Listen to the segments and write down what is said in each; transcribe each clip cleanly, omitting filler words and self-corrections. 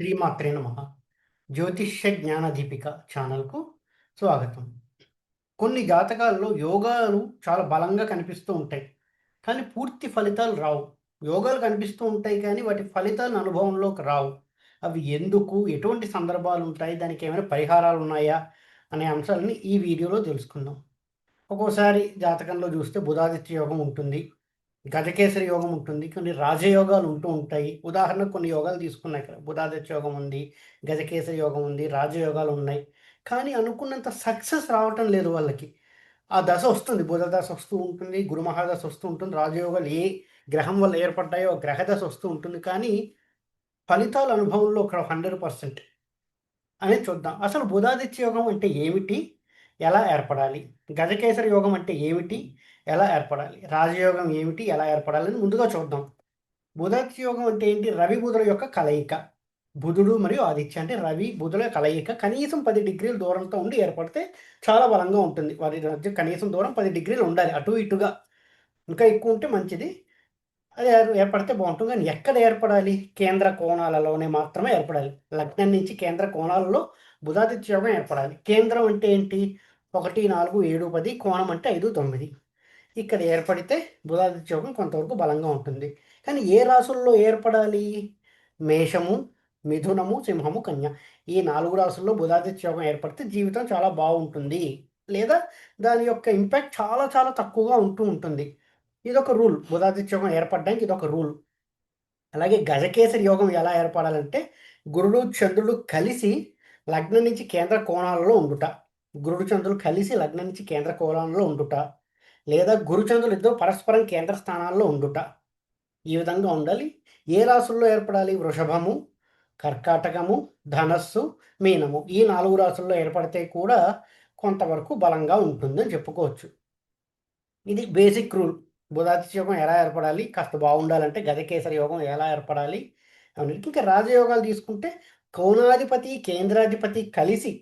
శ్రీమాత్రే నమః. జ్యోతిష్య జ్ఞాన దీపిక ఛానల్‌కు స్వాగతం. కొన్ని జాతకాల్లో యోగాలు చాలా బలంగా కనిపిస్తూ ఉంటాయి. కానీ పూర్తి ఫలితాలు రావు. యోగాలు కనిపిస్తూ ఉంటాయి కానీ వాటి ఫలితాలు అనుభవంలోకి రావు. అవి ఎందుకు? ఎటువంటి సందర్భాలుంటాయి? దానికేమైనా పరిహారాలున్నాయా? అనే అంశాలని ఈ వీడియోలో తెలుసుకుందాం. ఒక్కోసారి జాతకంలో చూస్తే బుధాదిత్య యోగం ఉంటుంది. గజకేసరి యోగం ఉంటుంది. కొన్ని రాజయోగాలు ఉంటూ ఉంటాయి. ఉదాహరణకు కొన్ని యోగాలు తీసుకున్నా ఇక్కడ. బుధాదిత్య యోగం ఉంది. గజకేసరి యోగం ఉంది. రాజయోగాలు ఉన్నాయి. కానీ అనుకున్నంత సక్సెస్ రావటం లేదు వాళ్ళకి. ఆ దశ వస్తుంది. బుధ దశ వస్తూ ఉంటుంది. గురు మహాదశ వస్తూ ఉంటుంది. రాజయోగాలు ఏ గ్రహం వల్ల ఏర్పడ్డాయో ఆ గ్రహ దశ వస్తూ ఉంటుంది. కానీ ఫలితాలు అనుభవంలో ఒక 100% అనేది చూద్దాం. అసలు బుధాదిత్య యోగం అంటే ఏమిటి? ఎలా ఏర్పడాలి? గజకేసరి యోగం అంటే ఏమిటి? ఎలా ఏర్పడాలి? రాజయోగం ఏమిటి? ఎలా ఏర్పడాలని ముందుగా చూద్దాం. బుధాదిత్య యోగం అంటే ఏంటి? రవి బుధుల యొక్క కలయిక. బుధుడు మరియు ఆదిత్య అంటే రవి బుధుల కలయిక కనీసం 10 డిగ్రీల దూరంతో ఉండి ఏర్పడితే చాలా బలంగా ఉంటుంది. వారి మధ్య కనీసం దూరం 10 డిగ్రీలు ఉండాలి. అటు ఇటుగా. ఇంకా ఎక్కువ ఉంటే మంచిది. అది ఏర్పడితే బావుంటుంది. కానీ ఎక్కడ ఏర్పడాలి? కేంద్ర కోణాలలోనే మాత్రమే ఏర్పడాలి. లగ్నం నుంచి కేంద్ర కోణాలలో బుధాదిత్య యోగం ఏర్పడాలి. కేంద్రం అంటే ఏంటి? 1, 4, 7, 10 కోణం అంటే 5, 9. ఇక్కడ ఏర్పడితే బుధాదిత్య యోగం కొంతవరకు బలంగా ఉంటుంది. కానీ ఏ రాసుల్లో ఏర్పడాలి? మేషము, మిథునము, సింహము, కన్య. ఈ 4 రాసుల్లో బుధాదిత్య యోగం ఏర్పడితే జీవితం చాలా బావుంటుంది. లేదా దాని యొక్క ఇంపాక్ట్ చాలా చాలా తక్కువగా ఉంటూ ఉంటుంది. ఇదొక రూల్. బుధాదిత్య యోగం ఏర్పడడానికి ఇదొక రూల్. అలాగే గజకేసరి యోగం ఎలా ఏర్పడాలంటే గురుడు, చంద్రుడు కలిసి లగ్నం నుంచి కేంద్ర కోణాలలో ఉండుట. గురుడు, చంద్రుడు కలిసి లగ్నం నుంచి కేంద్ర కోణాలలో ఉండుట. లేదా గురుచంద్రులు ఇద్దరు పరస్పరం కేంద్ర స్థానాల్లో ఉండుట. ఈ విధంగా ఉండాలి. ఏ రాసుల్లో ఏర్పడాలి? వృషభము, కర్కాటకము, ధనస్సు, మీనము. ఈ 4 రాసుల్లో ఏర్పడితే కూడా కొంతవరకు బలంగా ఉంటుందని చెప్పుకోవచ్చు. ఇది బేసిక్ రూల్. బుధాదిత్య యోగం ఎలా ఏర్పడాలి? కాస్త బావుండాలంటే గజకేసరి యోగం ఎలా ఏర్పడాలి? అని. ఇంకా రాజయోగాలు తీసుకుంటే కోణాధిపతి, కేంద్రాధిపతి కలిసి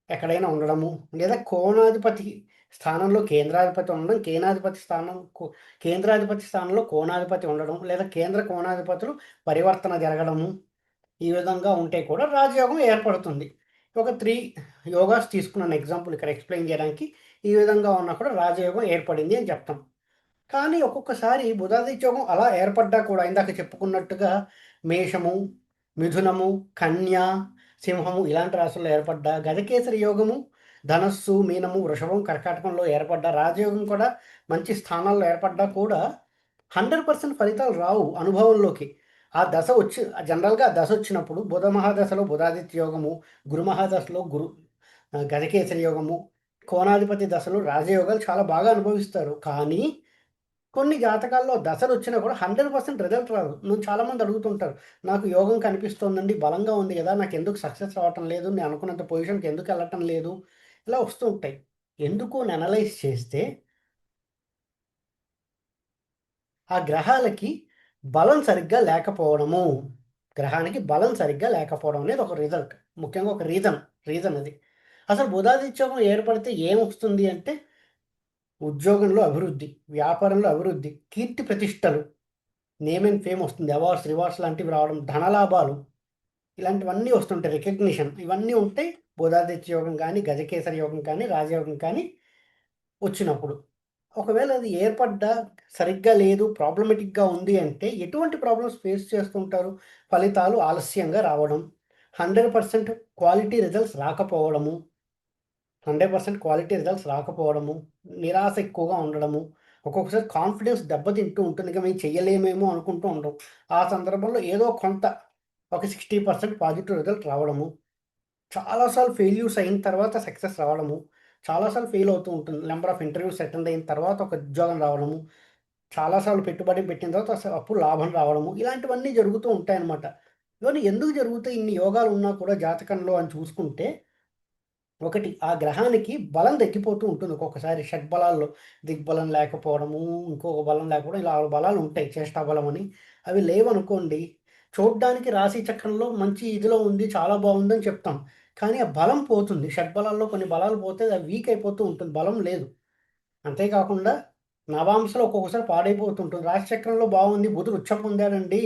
ఎక్కడైనా ఉండడము, లేదా కోణాధిపతి స్థానంలో కేంద్రాధిపతి ఉండడం, కేంద్రాధిపతి స్థానంలో కోణాధిపతి ఉండడం, లేదా కేంద్ర కోణాధిపతులు పరివర్తన జరగడము, ఈ విధంగా ఉంటే కూడా రాజయోగం ఏర్పడుతుంది. ఒక 3 యోగాస్ తీసుకున్నాను ఎగ్జాంపుల్ ఇక్కడ ఎక్స్‌ప్లెయిన్ చేయడానికి. ఈ విధంగా ఉన్నా కూడా రాజయోగం ఏర్పడింది అని చెప్తాం. కానీ ఒక్కొక్కసారి బుధాదిత్య యోగం అలా ఏర్పడ్డా కూడా ఇందాక చెప్పుకున్నట్టుగా మేషము, మిథునము, కన్య, సింహము ఇలాంటి రాశుల్లో ఏర్పడ్డ గజకేసరి యోగము, ధనస్సు, మీనము, వృషభం, కర్కాటకంలో ఏర్పడ్డ రాజయోగం కూడా మంచి స్థానాల్లో ఏర్పడ్డా కూడా 100% ఫలితాలు రావు అనుభవంలోకి. ఆ దశ వచ్చి జనరల్‌గా ఆ దశ వచ్చినప్పుడు బుధ మహాదశలో బుధాదిత్య యోగము, గురు మహాదశలో గజకేసరి యోగము, కోణాధిపతి దశలో రాజయోగాలు చాలా బాగా అనుభవిస్తారు. కానీ కొన్ని జాతకాల్లో దశలొచ్చినా కూడా 100% రిజల్ట్ రాదు. చాలామంది అడుగుతుంటారు. నాకు యోగం కనిపిస్తోందండి, బలంగా ఉంది గదా! నాకెందుకు సక్సెస్ రావటం లేదు? నేను అనుకున్నంత పొజిషన్‌కి ఎందుకెళ్ళటం లేదు? ఇలా వస్తూ ఉంటాయి. ఎందుకు అని అనలైజ్ చేస్తే, ఆ గ్రహాలకి బలం సరిగ్గా లేకపోవడము. గ్రహానికి బలం సరిగ్గా లేకపోవడం అనేది ఒక రిజల్ట్. ముఖ్యంగా ఒక రీజన్ అది. అసలు బుధాదిత్యోగం ఏర్పడితే ఏమొస్తుంది అంటే, ఉద్యోగంలో అభివృద్ధి, వ్యాపారంలో అభివృద్ధి, కీర్తి ప్రతిష్టలు, నేమ్ అండ్ ఫేమ్ వస్తుంది. అవార్డ్స్, రివార్డ్స్ లాంటివి రావడం, ధనలాభాలు ఇలాంటివన్నీ వస్తుంటాయి. రికగ్నిషన్ ఇవన్నీ ఉంటాయి. బుధాదిత్య యోగం గానీ, గజకేసరి యోగం కానీ, రాజయోగం కానీ వచ్చినప్పుడు. ఒకవేళ అది ఏర్పడ్డా సరిగ్గా లేదు, ప్రాబ్లమాటిక్‌గా ఉంది అంటే ఎటువంటి ప్రాబ్లమ్స్ ఫేస్ చేస్తుంటారు? ఫలితాలు ఆలస్యంగా రావడం, 100% క్వాలిటీ రిజల్ట్స్ రాకపోవడము, 100% క్వాలిటీ రిజల్ట్స్ రాకపోవడము, నిరాశ ఎక్కువగా ఉండడము, ఒక్కొక్కసారి కాన్ఫిడెన్స్ దెబ్బతింటూ ఉంటుంది. ఇక మేము చెయ్యలేమేమో అనుకుంటూ ఉండడం. ఆ సందర్భంలో ఏదో కొంత ఒక 60% పాజిటివ్ రిజల్ట్ రావడము, చాలా సార్లు ఫెయిల్యూర్స్ అయిన తర్వాత సక్సెస్ రావడము, చాలా సార్లు ఫెయిల్ అవుతూ ఉంటుంది. నంబర్ ఆఫ్ ఇంటర్వ్యూస్ అటెండ్ అయిన తర్వాత ఒక ఉద్యోగం రావడము, చాలా సార్లు పెట్టుబడి పెట్టిన తర్వాత అప్పుడు లాభం రావడము, ఇలాంటివన్నీ జరుగుతూ ఉంటాయన్నమాట. ఇవన్నీ ఎందుకు జరుగుతాయి ఇన్ని యోగాలు ఉన్నా కూడా జాతకంలో అని చూసుకుంటే ఒకటి ఆ గ్రహానికి బలం తగ్గిపోతూ ఉంటుంది ఒక్కొక్కసారి షడ్బలాల్లో. దిగ్బలం లేకపోవడము, ఇంకొక బలం లేకపోవడం ఇలా 6 బలాలు ఉంటాయి చేష్టా బలం అని. అవి లేవనుకోండి, చూడ్డానికి రాశి చక్రంలో మంచి ఇదిలో ఉంది, చాలా బావుందని చెప్తాం. కానీ ఆ బలం పోతుంది. షడ్బలాల్లో కొన్ని బలాలు పోతే అది వీక్ అయిపోతూ ఉంటుంది. బలం లేదు. అంతేకాకుండా నవాంశలో ఒక్కొక్కసారి పాడైపోతుంటుంది. రాశిచక్రంలో బాగుంది, బుధుడు ఉచ్చ పొందాడండి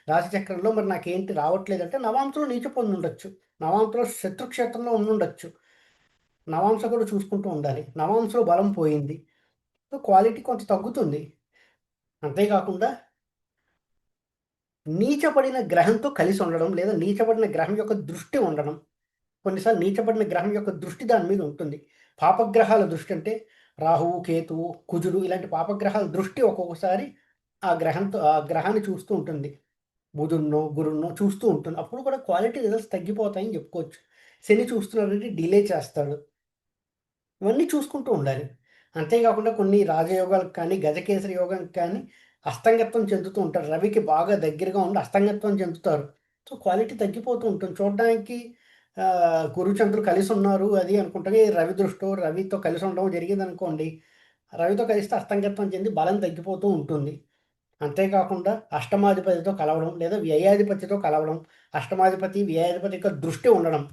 రాశిచక్రంలో, మరి నాకేంటి రావట్లేదంటే నవాంశలో నీచ పొందుండొచ్చు. నవాంశలో శత్రుక్షేత్రంలో ఉండుండొచ్చు. నవాంశ కూడా చూసుకుంటూ ఉండాలి. నవాంశలో బలం పోయింది. సో, క్వాలిటీ కొంత తగ్గుతుంది. అంతేకాకుండా నీచపడిన గ్రహంతో కలిసి ఉండడం, లేదా నీచపడిన గ్రహం యొక్క దృష్టి ఉండడం. కొన్నిసార్లు నీచపడిన గ్రహం యొక్క దృష్టి దాని మీద ఉంటుంది. పాపగ్రహాల దృష్టి అంటే రాహువు, కేతువు, కుజుడు ఇలాంటి పాపగ్రహాల దృష్టి ఒక్కొక్కసారి ఆ గ్రహాన్ని చూస్తూ ఉంటుంది. బుధుడినో, గురుడినో చూస్తూ ఉంటుంది. అప్పుడు కూడా క్వాలిటీ రిజల్ట్స్ తగ్గిపోతాయని చెప్పుకోవచ్చు. శని చూస్తున్నాడంటే డిలే చేస్తాడు. ఇవన్నీ చూసుకుంటూ ఉండాలి. అంతేకాకుండా కొన్ని రాజయోగాలకు కానీ, గజకేసరి యోగానికి కానీ అస్తంగత్వం చెందుతూ ఉంటారు. రవికి బాగా దగ్గరగా ఉండి అస్తంగత్వం చెందుతారు. సో, క్వాలిటీ తగ్గిపోతూ ఉంటుంది. చూడడానికి గురుచంద్రులు కలిసున్నారు అది అనుకుంటే రవి దృష్టో, రవితో కలిసి ఉండడం జరిగిందనుకోండి. రవితో కలిస్తే అస్తంగత్వం చెంది బలం తగ్గిపోతూ ఉంటుంది. అంతేకాకుండా అష్టమాధిపతితో కలవడం లేదా వ్యయాధిపతితో కలవడం, అష్టమాధిపతి, వ్యయాధిపతి యొక్క దృష్టి ఉండడం.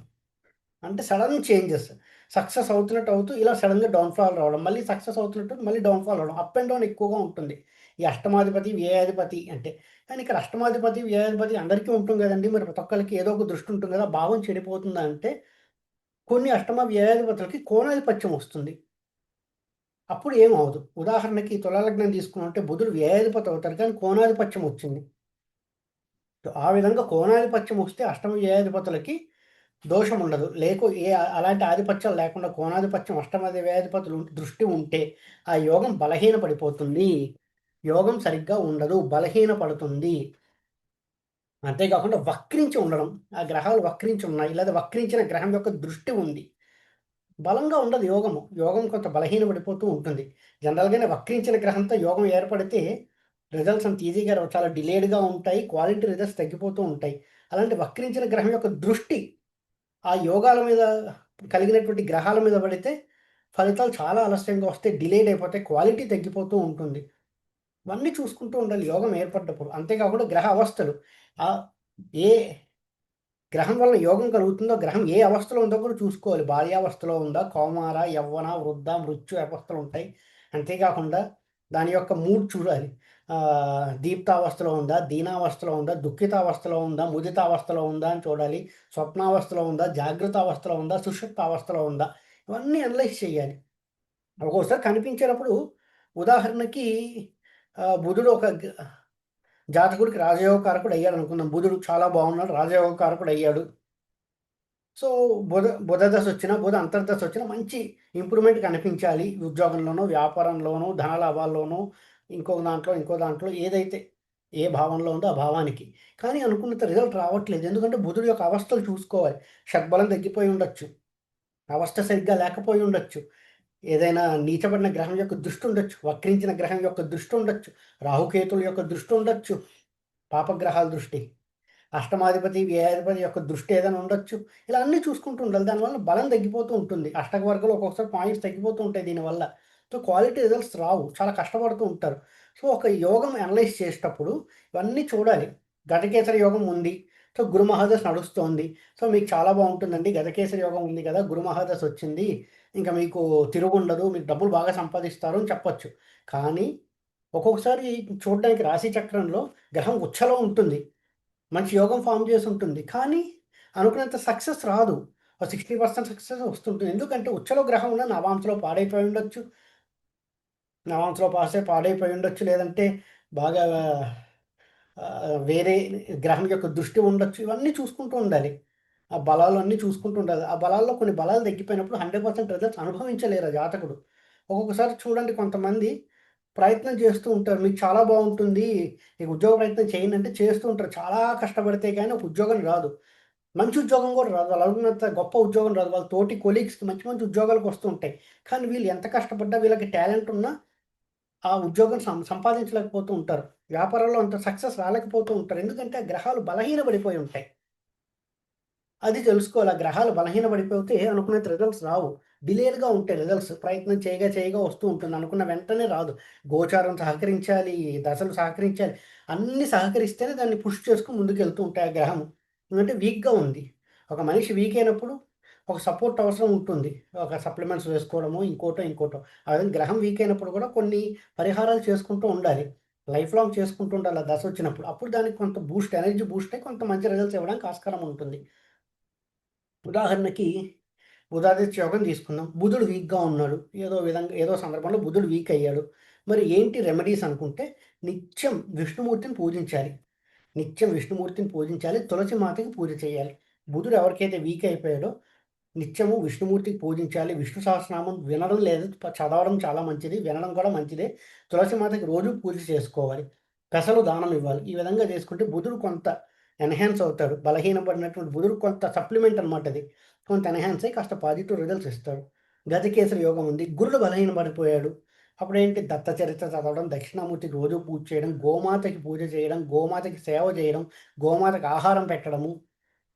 అంటే సడన్ చేంజెస్. సక్సెస్ అవుతున్నట్టు అవుతూ ఇలా సడన్‌గా డౌన్‌ఫాల్ రావడం. మళ్ళీ సక్సెస్ అవుతున్నట్టు మళ్ళీ డౌన్‌ఫాల్ అవ్వడం. అప్ అండ్ డౌన్ ఎక్కువగా ఉంటుంది. ఈ అష్టమాధిపతి, వ్యయాధిపతి అంటే. కానీ ఇక్కడ అష్టమాధిపతి, వ్యయాధిపతి అందరికీ ఉంటుంది గదండీ! మరి ప్రతి ఒక్కళ్ళకి ఏదో ఒక దృష్టి ఉంటుంది గదా! భావం చెడిపోతుందా అంటే కొన్ని అష్టమ, వ్యయాధిపతులకి కోణాధిపత్యం వస్తుంది. అప్పుడు ఏమవ్వదు. ఉదాహరణకి తులా లగ్నం తీసుకున్నామంటే బుధుడు వ్యయాధిపతి అవుతాడు. కానీ కోణాధిపత్యం వచ్చింది. ఆ విధంగా కోణాధిపత్యం వస్తే అష్టమ, వ్యయాధిపతులకి దోషం ఉండదు. అలాంటి ఆధిపత్యాలు లేకుండా కోణాధిపత్యం అష్టమది వ్యాధిపతులు దృష్టి ఉంటే ఆ యోగం బలహీనపడిపోతుంది. యోగం సరిగ్గా ఉండదు. బలహీనపడుతుంది. అంతేకాకుండా వక్రించి ఉండడం. ఆ గ్రహాలు వక్రించి ఉన్నాయి. లేదా వక్రించిన గ్రహం యొక్క దృష్టి ఉంది. బలంగా ఉండదు యోగము. యోగం కొంత బలహీనపడిపోతూ ఉంటుంది. జనరల్‌గానే వక్రించిన గ్రహంతో యోగం ఏర్పడితే రిజల్ట్స్ అంత ఈజీగా రావు. చాలా డిలేడ్‌గా ఉంటాయి. క్వాలిటీ రిజల్ట్స్ తగ్గిపోతూ ఉంటాయి. అలాంటి వక్రించిన గ్రహం యొక్క దృష్టి ఆ యోగాల మీద కలిగినటువంటి గ్రహాల మీద పడితే ఫలితాలు చాలా ఆలస్యంగా వస్తాయి. డిలేడ్ అయిపోతాయి. క్వాలిటీ తగ్గిపోతూ ఉంటుంది. ఇవన్నీ చూసుకుంటూ ఉండాలి యోగం ఏర్పడ్డప్పుడు. అంతేకాకుండా గ్రహ అవస్థలు. ఆహ్, ఏ గ్రహం వల్ల యోగం కలుగుతుందో, గ్రహం ఏ అవస్థలో ఉందో కూడా చూసుకోవాలి. బాల్యావస్థలో ఉందా? కౌమార, యవ్వన, వృద్ధ, మృత్యు అవస్థలుంటాయి. అంతేకాకుండా దాని యొక్క మూడ్ చూడాలి. దీప్తావస్థలో ఉందా? దీనావస్థలో ఉందా? దుఃఖితావస్థలో ఉందా? ముదితావస్థలో ఉందా? అని చూడాలి. స్వప్నావస్థలో ఉందా? జాగృతావస్థలో ఉందా? సుషుప్తావస్థలో ఉందా? ఇవన్నీ అనలైజ్ చేయాలి. ఒక్కోసారి కనిపించేటప్పుడు ఉదాహరణకి బుధుడు ఒక జాతకుడికి రాజయోగ కారకుడు అయ్యాడనుకుందాం. బుధుడు చాలా బాగున్నాడు. రాజయోగ కారకుడు అయ్యాడు. సో, బుధ దశొచ్చినా, బుధ అంతర్దశొచ్చినా మంచి ఇంప్రూవ్‌మెంట్ కనిపించాలి. ఉద్యోగంలోనో, వ్యాపారంలోనో, ధనలాభాల్లోనో, ఇంకో దాంట్లో ఏదైతే ఏ భావంలో ఉందో ఆ భావానికి. కానీ అనుకున్నంత రిజల్ట్ రావట్లేదు. ఎందుకంటే బుధుడు యొక్క అవస్థలు చూసుకోవాలి. షడ్బలం తగ్గిపోయి ఉండొచ్చు. అవస్థ సరిగ్గా లేకపోయి ఉండొచ్చు. ఏదైనా నీచబడిన గ్రహం యొక్క దృష్టి ఉండొచ్చు. వక్రించిన గ్రహం యొక్క దృష్టి ఉండొచ్చు. రాహుకేతుల యొక్క దృష్టి ఉండొచ్చు. పాపగ్రహాల దృష్టి. అష్టమాధిపతి, వ్యయాధిపతి యొక్క దృష్టి ఏదైనా ఉండొచ్చు. ఇలా అన్నీ చూసుకుంటూ ఉండాలి. దానివల్ల బలం తగ్గిపోతూ ఉంటుంది. అష్టక వర్గాలు ఒక్కొక్కసారి పాయింట్స్ తగ్గిపోతూ ఉంటాయి దీనివల్ల. సో, క్వాలిటీ రిజల్ట్స్ రావు. చాలా కష్టపడుతూ ఉంటారు. సో, ఒక యోగం అనలైజ్ చేసేటప్పుడు ఇవన్నీ చూడాలి. గజకేసరి యోగం ఉంది. సో, గురు మహాదశ నడుస్తోంది. సో, మీకు చాలా బావుంటుందండి. గజకేసరి యోగం ఉంది కదా! గురు మహాదశ వచ్చింది. ఇంక మీకు తిరుగుండదు. మీరు డబ్బులు బాగా సంపాదిస్తారు అని చెప్పొచ్చు. కానీ ఒక్కొక్కసారి చూడడానికి రాశి చక్రంలో గ్రహం ఉచ్చలో ఉంటుంది. మంచి యోగం ఫార్మ్ చేసుంటుంది. కానీ అనుకున్నంత సక్సెస్ రాదు. ఓ 60% సక్సెస్ వస్తుంటుంది. ఎందుకంటే ఉచ్చలో గ్రహం ఉన్న నవాంశలో పాడైపోయి ఉండొచ్చు. నవాంశలో పాడైపోయి ఉండొచ్చు. లేదంటే బాగా వేరే గ్రహం యొక్క దృష్టి ఉండొచ్చు. ఇవన్నీ చూసుకుంటూ ఉండాలి. ఆ బలాలన్నీ చూసుకుంటూ ఉండాలి. ఆ బలాల్లో కొన్ని బలాలు తగ్గిపోయినప్పుడు 100% రిజల్ట్స్ అనుభవించలేరు ఆ జాతకుడు. ఒక్కొక్కసారి చూడండి కొంతమంది ప్రయత్నం చేస్తూ ఉంటారు. మీకు చాలా బావుంటుంది. మీకు ఉద్యోగ ప్రయత్నం చేయండి అంటే చేస్తూ ఉంటారు. చాలా కష్టపడితే గాని ఒక ఉద్యోగం రాదు. మంచి ఉద్యోగం కూడా రాదు. వాళ్ళు అనుకున్నంత గొప్ప ఉద్యోగం రాదు. వాళ్ళ తోటి కొలీగ్స్‌కి మంచి మంచి ఉద్యోగాలకు వస్తూ ఉంటాయి. కానీ వీళ్ళు ఎంత కష్టపడ్డా వీళ్ళకి టాలెంట్ ఉన్నా ఆ ఉద్యోగం సంపాదించలేకపోతూ ఉంటారు. వ్యాపారంలో అంత సక్సెస్ రాలేకపోతూ ఉంటారు. ఎందుకంటే ఆ గ్రహాలు బలహీనపడిపోయి ఉంటాయి. అది తెలుసుకోవాలి. ఆ గ్రహాలు బలహీనపడిపోతే అనుకున్నంత రిజల్ట్స్ రావు. డిలేడ్‌గా ఉంటాయి రిజల్ట్స్. ప్రయత్నం చేయగా వస్తూ ఉంటుంది. అనుకున్న వెంటనే రాదు. గోచారం సహకరించాలి, దశలు సహకరించాలి. అన్నీ సహకరిస్తేనే దాన్ని పుష్ చేసుకొని ముందుకెళ్తూ ఉంటాయి ఆ గ్రహం. ఎందుకంటే వీక్‌గా ఉంది. ఒక మనిషి వీక్ అయినప్పుడు ఒక సపోర్ట్ అవసరం ఉంటుంది. ఒక సప్లిమెంట్స్ వేసుకోవడమో, ఇంకోటో. ఆ విధంగా గ్రహం వీక్ అయినప్పుడు కూడా కొన్ని పరిహారాలు చేసుకుంటూ ఉండాలి. లైఫ్ లాంగ్ చేసుకుంటూ ఉండాలి ఆ దశొచ్చినప్పుడు. అప్పుడు దానికి కొంత ఎనర్జీ బూస్ట్ అయ్యి కొంత మంచి రిజల్ట్స్ ఇవ్వడానికి ఆస్కారం ఉంటుంది. ఉదాహరణకి బుధాదిత్య యోగం తీసుకుందాం. బుధుడు వీక్‌గా ఉన్నాడు. ఏదో సందర్భంలో బుధుడు వీక్ అయ్యాడు. మరి ఏంటి రెమెడీస్ అనుకుంటే నిత్యం విష్ణుమూర్తిని పూజించాలి. నిత్యం విష్ణుమూర్తిని పూజించాలి. తులసి మాతకి పూజ చేయాలి. బుధుడు ఎవరికైతే వీక్ అయిపోయాడో నిత్యము విష్ణుమూర్తికి పూజించాలి. విష్ణు సహస్రనామం వినడం లేదు చదవడం చాలా మంచిది. వినడం కూడా మంచిదే. తులసి మాతకి రోజు పూజ చేసుకోవాలి. పెసలు దానం ఇవ్వాలి. ఈ విధంగా చేసుకుంటే బుధుడు కొంత ఎన్హాన్స్ అవుతాడు. బలహీనపడినటువంటి బుధుడు కొంత సప్లిమెంట్ అనమాట అది. కొంత ఎన్హాన్స్ అయ్యి కాస్త పాజిటివ్ రిజల్ట్స్ ఇస్తాడు. గజకేసరి యోగం ఉంది. గురుడు బలహీనపడిపోయాడు. అప్పుడేంటి దత్త చరిత్ర చదవడం, దక్షిణామూర్తికి రోజు పూజ చేయడం, గోమాతకి పూజ చేయడం, గోమాతకి సేవ చేయడం, గోమాతకి ఆహారం పెట్టడము.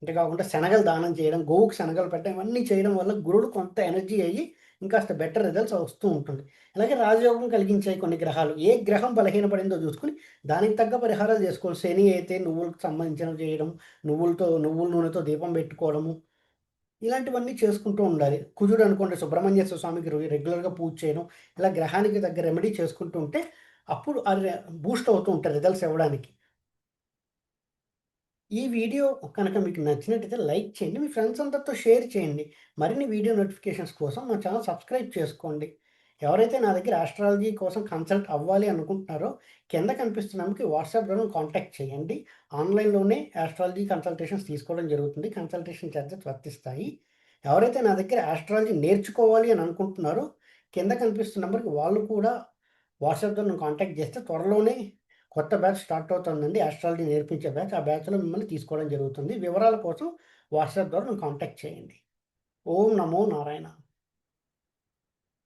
అంతే కాకుండా శనగలు దానం చేయడం, గోవుకి శనగలు పెట్టడం ఇవన్నీ చేయడం వల్ల గురుడు కొంత ఎనర్జీ అయ్యి ఇంకాస్త బెటర్ రిజల్ట్స్ వస్తూ ఉంటుంది. అలాగే రాజయోగం కలిగించాయి కొన్ని గ్రహాలు. ఏ గ్రహం బలహీనపడిందో చూసుకొని దానికి తగ్గ పరిహారాలు చేసుకోవాలి. శని అయితే నువ్వులకు సంబంధించినవి చేయడం, నువ్వుల నూనెతో దీపం పెట్టుకోవడము, ఇలాంటివన్నీ చేసుకుంటూ ఉండాలి. కుజుడు అనుకోండి సుబ్రహ్మణ్యేశ్వర స్వామికి రెగ్యులర్‌గా పూజ చేయడం, ఇలా గ్రహానికి తగ్గ రెమెడీ చేసుకుంటూ ఉంటే అప్పుడు అది బూస్ట్ అవుతూ ఉంటాయి రిజల్ట్స్ ఇవ్వడానికి. ఈ వీడియో కనుక మీకు నచ్చినట్టయితే లైక్ చేయండి. మీ ఫ్రెండ్స్ అందరితో షేర్ చేయండి. మరిన్ని వీడియో నోటిఫికేషన్స్ కోసం మా ఛానల్ సబ్స్క్రైబ్ చేసుకోండి. ఎవరైతే నా దగ్గర ఆస్ట్రాలజీ కోసం కన్సల్ట్ అవ్వాలి అనుకుంటున్నారో కింద కనిపిస్తున్న నెంబర్‌కి వాట్సాప్‌లోనే కాంటాక్ట్ చేయండి. ఆన్‌లైన్‌లోనే ఆస్ట్రాలజీ కన్సల్టేషన్స్ తీసుకోవడం జరుగుతుంది. కన్సల్టేషన్ చార్జెస్ వర్తిస్తాయి. ఎవరైతే నా దగ్గర ఆస్ట్రాలజీ నేర్చుకోవాలి అని అనుకుంటున్నారో కింద కనిపిస్తున్న నెంబర్‌కి వాళ్ళు కూడా వాట్సాప్‌లో నన్ను కాంటాక్ట్ చేస్తే త్వరలోనే కొత్త బ్యాచ్ స్టార్ట్ అవుతుందండి. ఆస్ట్రాలజీ నేర్పించే బ్యాచ్. ఆ బ్యాచ్‌లో మిమ్మల్ని తీసుకోవడం జరుగుతుంది. వివరాల కోసం వాట్సాప్ ద్వారా నన్ను కాంటాక్ట్ చేయండి. ఓం నమో నారాయణ.